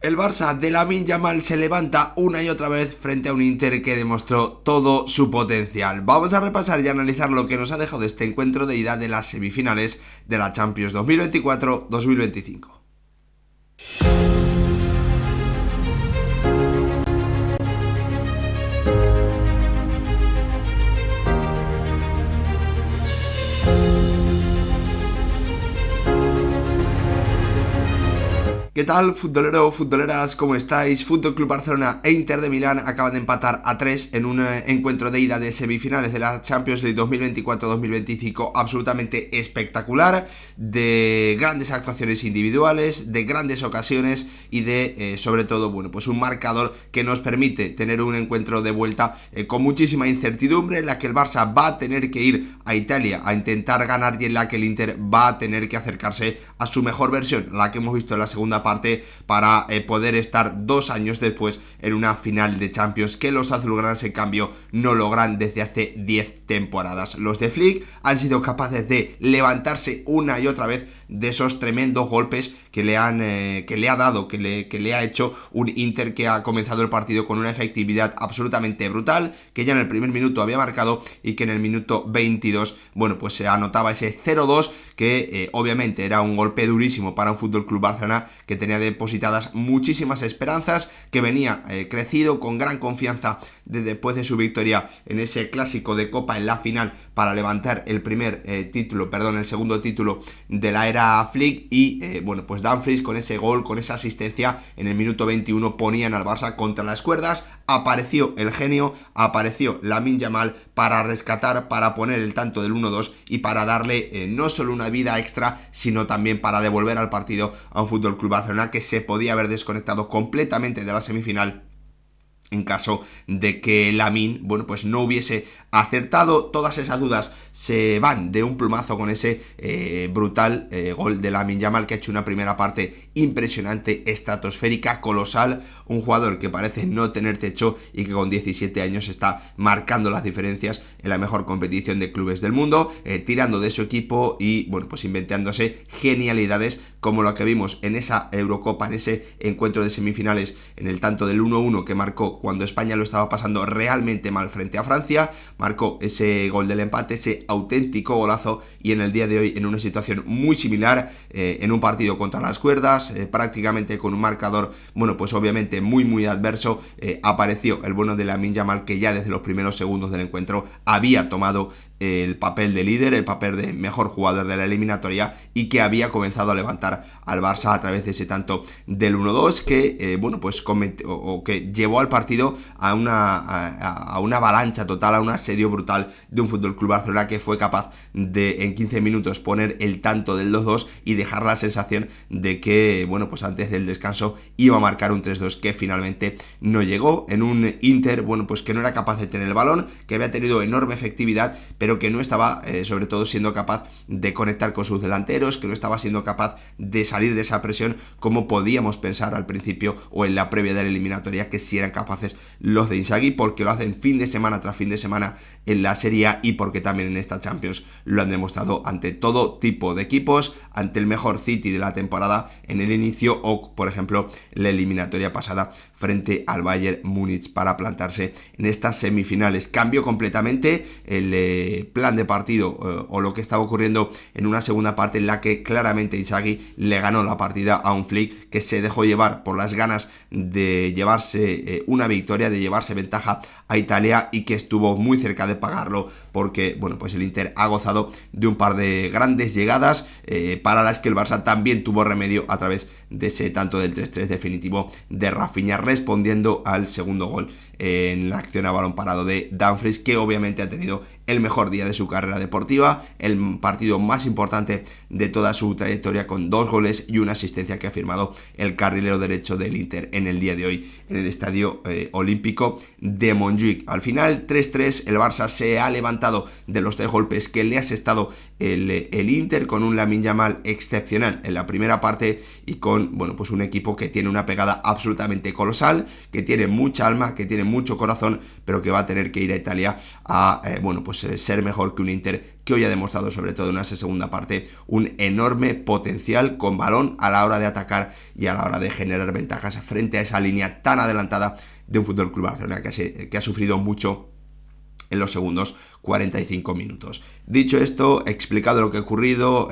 El Barça de Lamine Yamal se levanta una y otra vez frente a un Inter que demostró todo su potencial. Vamos a repasar y analizar lo que nos ha dejado este encuentro de ida de las semifinales de la Champions 2024-2025. ¿Qué tal, futbolero, futboleras? ¿Cómo estáis? Fútbol Club Barcelona e Inter de Milán acaban de empatar a 3 en un encuentro de ida de semifinales de la Champions League 2024-2025 absolutamente espectacular, de grandes actuaciones individuales, de grandes ocasiones y de, sobre todo, bueno, pues un marcador que nos permite tener un encuentro de vuelta con muchísima incertidumbre, en la que el Barça va a tener que ir a Italia a intentar ganar y en la que el Inter va a tener que acercarse a su mejor versión, la que hemos visto en la segunda parte, para poder estar 2 años después en una final de Champions que los azulgranas en cambio no logran desde hace 10 temporadas. Los de Flick han sido capaces de levantarse una y otra vez de esos tremendos golpes que le ha hecho un Inter que ha comenzado el partido con una efectividad absolutamente brutal, que ya en el primer minuto había marcado y que en el minuto 22, bueno, pues se anotaba ese 0-2 que obviamente era un golpe durísimo para un Fútbol Club Barcelona que tenía depositadas muchísimas esperanzas, que venía crecido con gran confianza después de su victoria en ese clásico de Copa en la final para levantar el segundo título de la era Flick y bueno, pues Dumfries con ese gol, con esa asistencia en el minuto 21 ponían al Barça contra las cuerdas. Apareció el genio, apareció Lamine Yamal para rescatar, para poner el tanto del 1-2 y para darle no solo una vida extra, sino también para devolver al partido a un Fútbol Club Barcelona que se podía haber desconectado completamente de la semifinal en caso de que Lamine, bueno, pues no hubiese acertado. Todas esas dudas se van de un plumazo con ese brutal gol de Lamine Yamal, que ha hecho una primera parte impresionante, estratosférica, colosal, un jugador que parece no tener techo y que con 17 años está marcando las diferencias en la mejor competición de clubes del mundo, tirando de su equipo y, bueno, pues inventándose genialidades como lo que vimos en esa Eurocopa, en ese encuentro de semifinales, en el tanto del 1-1 que marcó cuando España lo estaba pasando realmente mal frente a Francia, marcó ese gol del empate, ese auténtico golazo, y en el día de hoy en una situación muy similar, en un partido contra las cuerdas, prácticamente con un marcador, bueno, pues obviamente muy adverso, apareció el bueno de Lamine Yamal, que ya desde los primeros segundos del encuentro había tomado el papel de líder, el papel de mejor jugador de la eliminatoria y que había comenzado a levantar al Barça a través de ese tanto del 1-2 que, bueno, pues que llevó al partido a una avalancha total, a un asedio brutal de un Fútbol Club Barcelona que fue capaz de en 15 minutos poner el tanto del 2-2 y dejar la sensación de que, bueno, pues antes del descanso iba a marcar un 3-2 que finalmente no llegó, en un Inter, bueno, pues que no era capaz de tener el balón, que había tenido enorme efectividad, pero que no estaba sobre todo siendo capaz de conectar con sus delanteros, que no estaba siendo capaz de salir de esa presión como podíamos pensar al principio o en la previa de la eliminatoria, que sí eran capaces los de Inzaghi, porque lo hacen fin de semana tras fin de semana en la Serie A y porque también en esta Champions lo han demostrado ante todo tipo de equipos, ante el mejor City de la temporada en el inicio o, por ejemplo, la eliminatoria pasada frente al Bayern Múnich para plantarse en estas semifinales. Cambió completamente el plan de partido o lo que estaba ocurriendo en una segunda parte en la que claramente Inzaghi le ganó la partida a un Flick que se dejó llevar por las ganas de llevarse una victoria, de llevarse ventaja a Italia y que estuvo muy cerca de pagarlo porque, bueno, pues el Inter ha gozado de un par de grandes llegadas para las que el Barça también tuvo remedio a través de ese tanto del 3-3 definitivo de Rafinha, respondiendo al segundo gol en la acción a balón parado de Dumfries, que obviamente ha tenido el mejor día de su carrera deportiva, el partido más importante de toda su trayectoria, con 2 goles y una asistencia que ha firmado el carrilero derecho del Inter en el día de hoy en el Estadio Olímpico de Montjuic. Al final 3-3, el Barça se ha levantado de los 3 golpes que le ha asestado el Inter, con un Lamine Yamal excepcional en la primera parte y con, bueno, pues un equipo que tiene una pegada absolutamente colosal, que tiene mucha alma, que tiene mucho corazón, pero que va a tener que ir a Italia a, bueno, pues ser hacer mejor que un Inter que hoy ha demostrado, sobre todo en esa segunda parte, un enorme potencial con balón a la hora de atacar y a la hora de generar ventajas frente a esa línea tan adelantada de un FC Barcelona que ha sufrido mucho en los segundos 45 minutos. Dicho esto, explicado lo que ha ocurrido,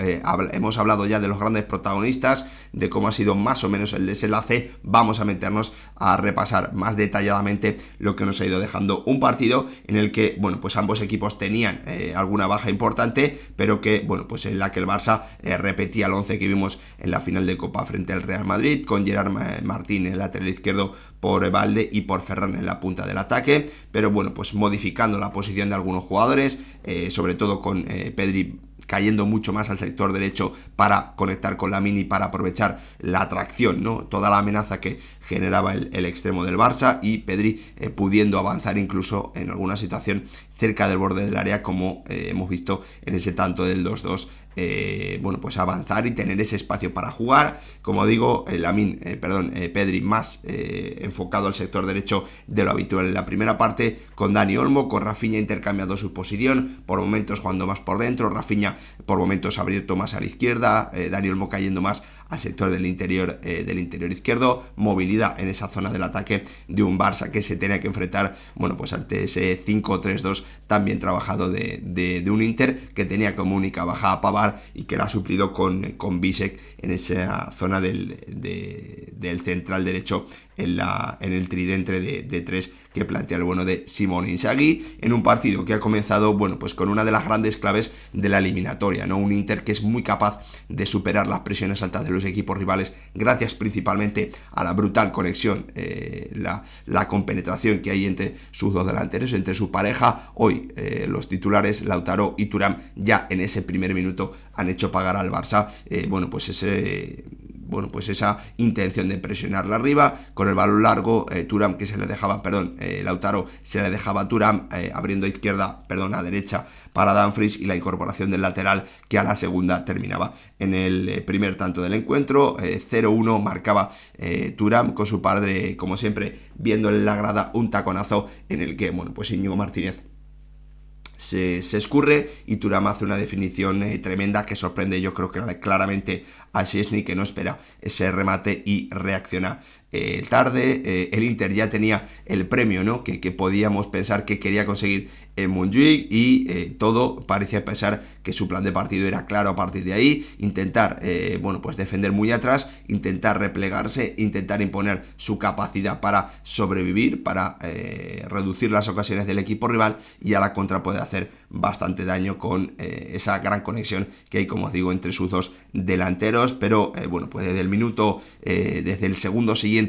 hemos hablado ya de los grandes protagonistas, de cómo ha sido más o menos el desenlace. Vamos a meternos a repasar más detalladamente lo que nos ha ido dejando un partido en el que, bueno, pues ambos equipos tenían alguna baja importante, pero que, bueno, pues en la que el Barça repetía el 11 que vimos en la final de Copa frente al Real Madrid, con Gerard Martín en el lateral izquierdo, por Valde y por Ferran en la punta del ataque, pero bueno, pues modificando la posición de algunos jugadores, sobre todo con Pedri cayendo mucho más al sector derecho para conectar con Lamine y para aprovechar la atracción, ¿no? Toda la amenaza que generaba el extremo del Barça, y Pedri pudiendo avanzar incluso en alguna situación cerca del borde del área, como hemos visto en ese tanto del 2-2, bueno, pues avanzar y tener ese espacio para jugar. Como digo, Pedri más enfocado al sector derecho de lo habitual en la primera parte, con Dani Olmo, con Rafinha intercambiando su posición, por momentos jugando más por dentro, Rafinha por momentos abierto más a la izquierda, Dani Olmo cayendo más al sector del interior izquierdo, movilidad en esa zona del ataque de un Barça que se tenía que enfrentar, bueno, pues ante ese 5-3-2 tan bien trabajado de un Inter que tenía como única baja a Pavard y que era suplido con Bisek en esa zona del central derecho, en el tridente de tres que plantea el bueno de Simone Inzaghi, en un partido que ha comenzado, bueno, pues con una de las grandes claves de la eliminatoria, ¿no? Un Inter que es muy capaz de superar las presiones altas de los equipos rivales, gracias principalmente a la brutal conexión, la compenetración que hay entre sus dos delanteros, entre su pareja. Hoy los titulares Lautaro y Thuram ya en ese primer minuto han hecho pagar al Barça, esa intención de presionarla arriba, con el balón largo, Lautaro se le dejaba a Thuram, abriendo a derecha para Dumfries, y la incorporación del lateral que a la segunda terminaba en el primer tanto del encuentro. 0-1 marcaba Thuram, con su padre, como siempre, viendo en la grada un taconazo en el que, bueno, pues Íñigo Martínez se escurre y Thuram hace una definición tremenda que sorprende, yo creo que claramente a Szczęsny, que no espera ese remate y reacciona tarde. El Inter ya tenía el premio, ¿no?, que podíamos pensar que quería conseguir en Montjuic, y todo parecía pensar que su plan de partido era claro a partir de ahí: intentar pues defender muy atrás, intentar replegarse, intentar imponer su capacidad para sobrevivir, para reducir las ocasiones del equipo rival, y a la contra puede hacer bastante daño con esa gran conexión que hay, como os digo, entre sus dos delanteros. Pero pues desde el segundo siguiente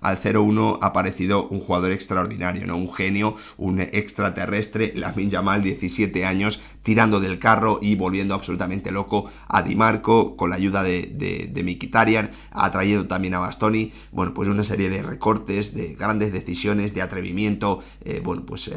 al 0-1 ha aparecido un jugador extraordinario, ¿no? Un genio, un extraterrestre, Lamine Yamal, 17 años, tirando del carro y volviendo absolutamente loco a Di Marco, con la ayuda de Mkhitaryan, atrayendo también a Bastoni. Bueno, pues una serie de recortes, de grandes decisiones, de atrevimiento,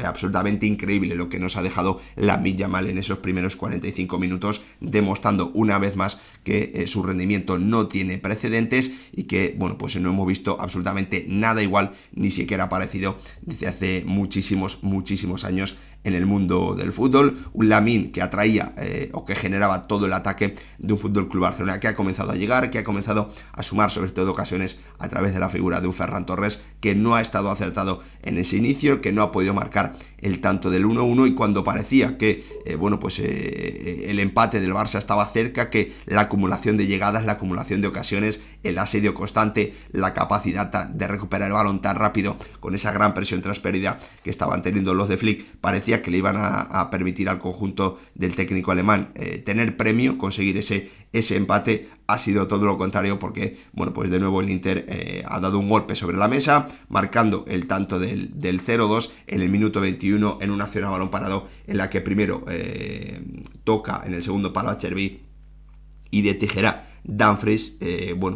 absolutamente increíble lo que nos ha dejado Lamine Yamal en esos primeros 45 minutos, demostrando una vez más que su rendimiento no tiene precedentes, y que, bueno, pues no hemos visto absolutamente nada igual, ni siquiera parecido, desde hace muchísimos años en el mundo del fútbol. Un Lamine que atraía o que generaba todo el ataque de un FC Barcelona que ha comenzado a llegar, que ha comenzado a sumar sobre todo ocasiones a través de la figura de un Ferran Torres, que no ha estado acertado en ese inicio, que no ha podido marcar el tanto del 1-1, y cuando parecía que el empate del Barça estaba cerca, que la acumulación de llegadas, la acumulación de ocasiones, el asedio constante, la capacidad de recuperar el balón tan rápido, con esa gran presión tras pérdida que estaban teniendo los de Flick, parecía que le iban a permitir al conjunto del técnico alemán tener premio, conseguir ese empate. Ha sido todo lo contrario, porque, bueno, pues de nuevo el Inter ha dado un golpe sobre la mesa, marcando el tanto del 0-2 en el minuto 21, en una acción a balón parado en la que primero toca en el segundo palo a Chervi, y de tijera Dumfries,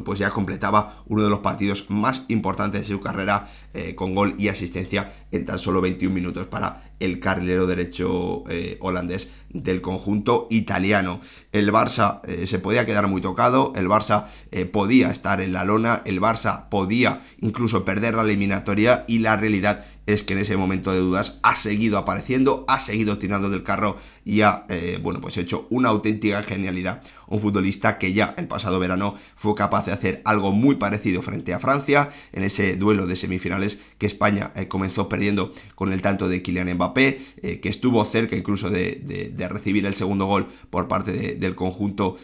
pues ya completaba uno de los partidos más importantes de su carrera, con gol y asistencia en tan solo 21 minutos para el carrilero derecho holandés del conjunto italiano. El Barça se podía quedar muy tocado, el Barça podía estar en la lona, el Barça podía incluso perder la eliminatoria, y la realidad es que en ese momento de dudas ha seguido apareciendo, ha seguido tirando del carro y ha pues hecho una auténtica genialidad. Un futbolista que ya el pasado verano fue capaz de hacer algo muy parecido frente a Francia en ese duelo de semifinales que España comenzó perdiendo con el tanto de Kylian Mbappé, que estuvo cerca incluso de recibir el segundo gol por parte del conjunto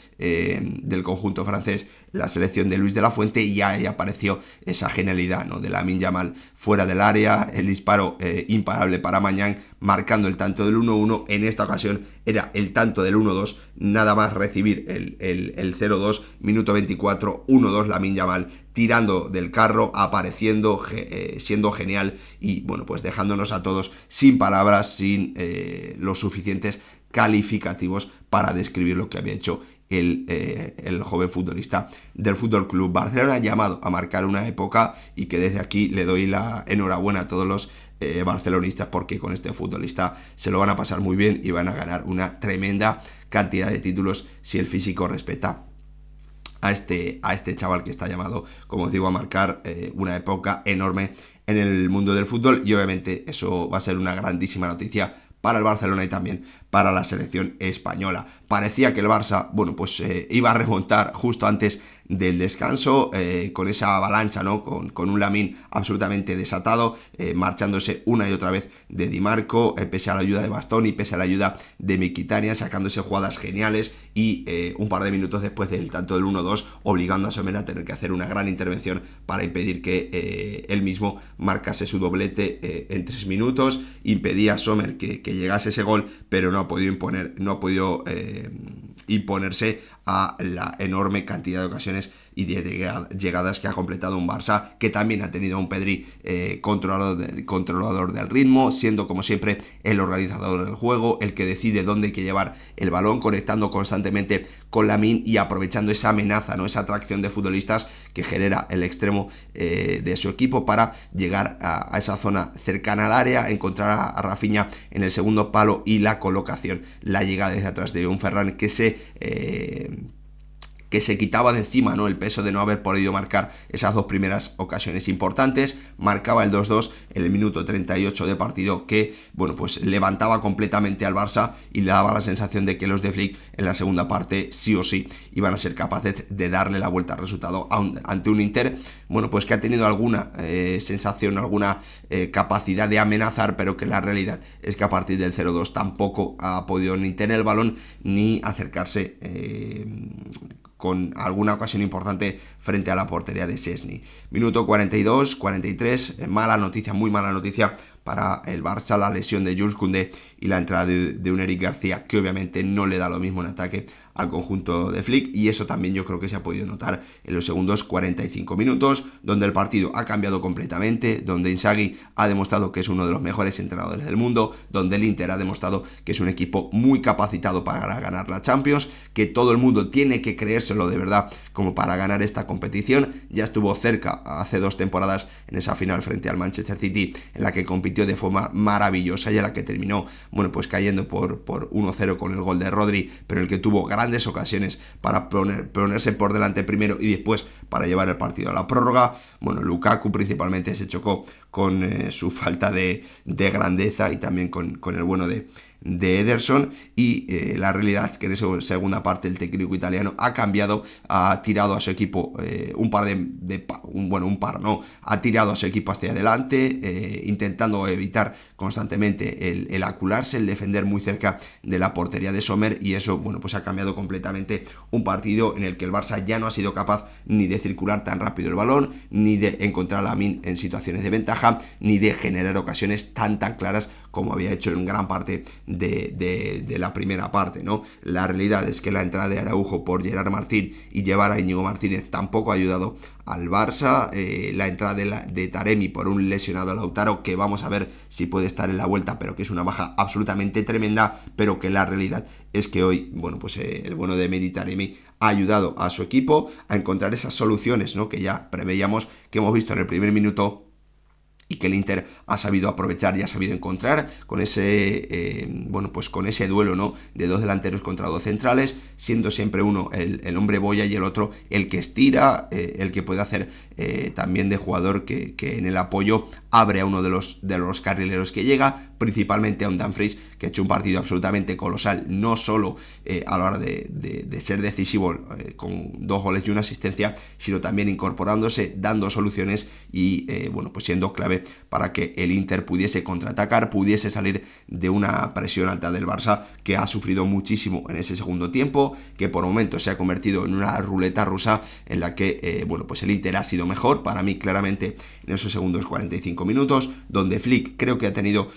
francés, la selección de Luis de la Fuente, y ahí apareció esa genialidad, ¿no?, de Lamine Yamal fuera del área, el disparo imparable para Mañán, marcando el tanto del 1-1. En esta ocasión era el tanto del 1-2, nada más recibir el 0-2, minuto 24, 1-2, Lamine Yamal tirando del carro, apareciendo, siendo genial y pues dejándonos a todos sin palabras, sin los suficientes calificativos para describir lo que había hecho el joven futbolista del Fútbol Club Barcelona, llamado a marcar una época, y que desde aquí le doy la enhorabuena a todos los barcelonistas, porque con este futbolista se lo van a pasar muy bien y van a ganar una tremenda cantidad de títulos si el físico respeta a este chaval, que está llamado, como os digo, a marcar una época enorme en el mundo del fútbol. Y obviamente eso va a ser una grandísima noticia para el Barcelona y también para la selección española. Parecía que el Barça, iba a remontar justo antes del descanso, con esa avalancha, ¿no?, con un Lamine absolutamente desatado, marchándose una y otra vez de Di Marco, pese a la ayuda de Bastoni, pese a la ayuda de Mkhitaryan, sacándose jugadas geniales, y un par de minutos después del tanto del 1-2, obligando a Sommer a tener que hacer una gran intervención para impedir que él mismo marcase su doblete en 3 minutos. Impedía a Sommer que llegase ese gol, pero no ha podido imponerse a la enorme cantidad de ocasiones y de llegadas que ha completado un Barça, que también ha tenido un Pedri controlador del ritmo, siendo como siempre el organizador del juego, el que decide dónde hay que llevar el balón, conectando constantemente con Lamine y aprovechando esa amenaza, ¿no?, esa atracción de futbolistas que genera el extremo de su equipo para llegar a esa zona cercana al área, encontrar a Rafinha en el segundo palo, y la colocación, la llegada desde atrás de un Ferran que se quitaba de encima, ¿no?, el peso de no haber podido marcar esas 2 primeras ocasiones importantes. Marcaba el 2-2 en el minuto 38 de partido, que levantaba completamente al Barça y le daba la sensación de que los de Flick en la segunda parte sí o sí iban a ser capaces de darle la vuelta al resultado ante un Inter que ha tenido alguna sensación, alguna capacidad de amenazar, pero que la realidad es que a partir del 0-2 tampoco ha podido ni tener el balón ni acercarse con alguna ocasión importante frente a la portería de Szczęsny. Minuto 42, 43, mala noticia, muy mala noticia para el Barça, la lesión de Jules Koundé y la entrada de un Eric García, que obviamente no le da lo mismo en ataque al conjunto de Flick, y eso también yo creo que se ha podido notar en los segundos 45 minutos, donde el partido ha cambiado completamente, donde Inzaghi ha demostrado que es uno de los mejores entrenadores del mundo, donde el Inter ha demostrado que es un equipo muy capacitado para ganar la Champions, que todo el mundo tiene que creérselo de verdad como para ganar esta competición. Ya estuvo cerca hace 2 temporadas en esa final frente al Manchester City, en la que compitió de forma maravillosa y en la que terminó cayendo por 1-0 con el gol de Rodri, pero en el que tuvo grandes ocasiones para ponerse por delante primero y después para llevar el partido a la prórroga. Lukaku principalmente se chocó con su falta de grandeza, y también con el bueno de Ederson, y la realidad es que en esa segunda parte el técnico italiano ha cambiado, ha tirado a su equipo ha tirado a su equipo hacia adelante, intentando evitar constantemente el acularse, el defender muy cerca de la portería de Sommer, y eso ha cambiado completamente un partido en el que el Barça ya no ha sido capaz ni de circular tan rápido el balón, ni de encontrar a Lamine en situaciones de ventaja, ni de generar ocasiones tan claras como había hecho en gran parte de la primera parte, ¿no? La realidad es que la entrada de Araujo por Gerard Martín y llevar a Íñigo Martínez tampoco ha ayudado al Barça. La entrada de Taremi por un lesionado Lautaro, que vamos a ver si puede estar en la vuelta, pero que es una baja absolutamente tremenda, pero que la realidad es que hoy, el bueno de Mehdi Taremi ha ayudado a su equipo a encontrar esas soluciones, ¿no?, que ya preveíamos, que hemos visto en el primer minuto, y que el Inter ha sabido aprovechar y ha sabido encontrar con ese con ese duelo, ¿no?, de dos delanteros contra dos centrales, siendo siempre uno el hombre boya y el otro el que estira, el que puede hacer también de jugador que en el apoyo abre a uno de los carrileros que llega, principalmente a un Dumfries que ha hecho un partido absolutamente colosal, no solo a la hora de ser decisivo con 2 goles y una asistencia, sino también incorporándose, dando soluciones y pues siendo clave para que el Inter pudiese contraatacar, pudiese salir de una presión alta del Barça, que ha sufrido muchísimo en ese segundo tiempo, que por momentos se ha convertido en una ruleta rusa en la que pues el Inter ha sido mejor, para mí claramente en esos segundos 45 minutos, donde Flick creo que ha tenido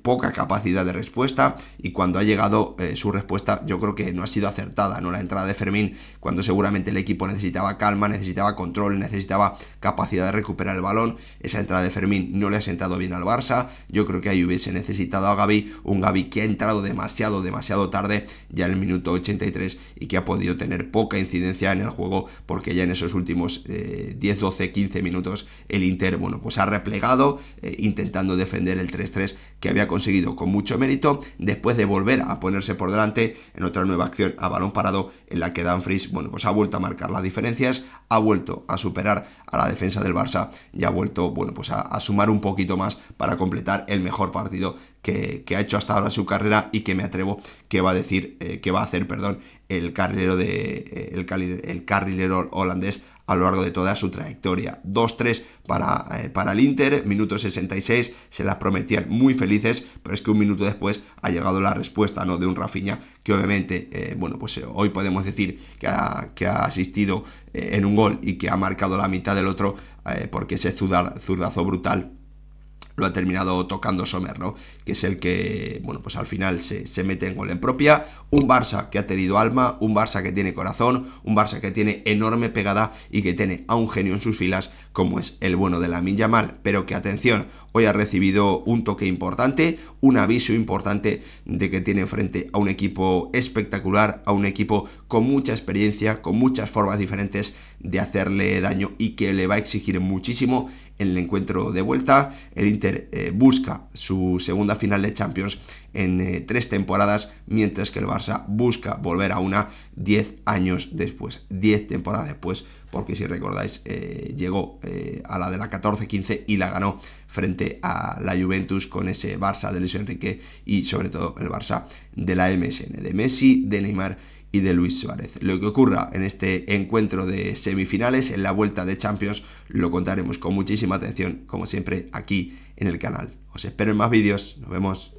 poca capacidad de respuesta, y cuando ha llegado su respuesta yo creo que no ha sido acertada, ¿no? La entrada de Fermín cuando seguramente el equipo necesitaba calma, necesitaba control, necesitaba capacidad de recuperar el balón. Esa entrada de Fermín no le ha sentado bien al Barça. Yo creo que ahí hubiese necesitado a Gavi, un Gavi que ha entrado demasiado tarde, ya en el minuto 83, y que ha podido tener poca incidencia en el juego, porque ya en esos últimos 10, 12, 15 minutos el Inter, pues ha replegado, intentando defender el 3-3 que había conseguido con mucho mérito, después de volver a ponerse por delante en otra nueva acción a balón parado, en la que Dumfries, pues ha vuelto a marcar las diferencias, ha vuelto a superar a la defensa del Barça y ha vuelto, pues a sumar un poquito más para completar el mejor partido que ha hecho hasta ahora su carrera, y que me atrevo que va a hacer el carrilero holandés a lo largo de toda su trayectoria. 2-3 para el Inter, minuto 66, se las prometían muy felices, pero es que un minuto después ha llegado la respuesta, ¿no?, de un Rafinha que obviamente, hoy podemos decir que ha asistido en un gol y que ha marcado la mitad del otro, porque ese zurdazo brutal lo ha terminado tocando Sommer, ¿no?, que es el que, pues al final se mete en gol en propia. Un Barça que ha tenido alma, un Barça que tiene corazón, un Barça que tiene enorme pegada y que tiene a un genio en sus filas como es el bueno de Lamine Yamal, pero que, atención, hoy ha recibido un toque importante, un aviso importante de que tiene enfrente a un equipo espectacular, a un equipo con mucha experiencia, con muchas formas diferentes de hacerle daño, y que le va a exigir muchísimo en el encuentro de vuelta. El Inter busca su segunda final de Champions en 3 temporadas, mientras que el Barça busca volver a una 10 años después, 10 temporadas después, porque si recordáis llegó a la de la 14-15 y la ganó frente a la Juventus con ese Barça de Luis Enrique, y sobre todo el Barça de la MSN, de Messi, de Neymar y de Luis Suárez. Lo que ocurra en este encuentro de semifinales, en la vuelta de Champions, lo contaremos con muchísima atención, como siempre, aquí en el canal. Os espero en más vídeos, nos vemos.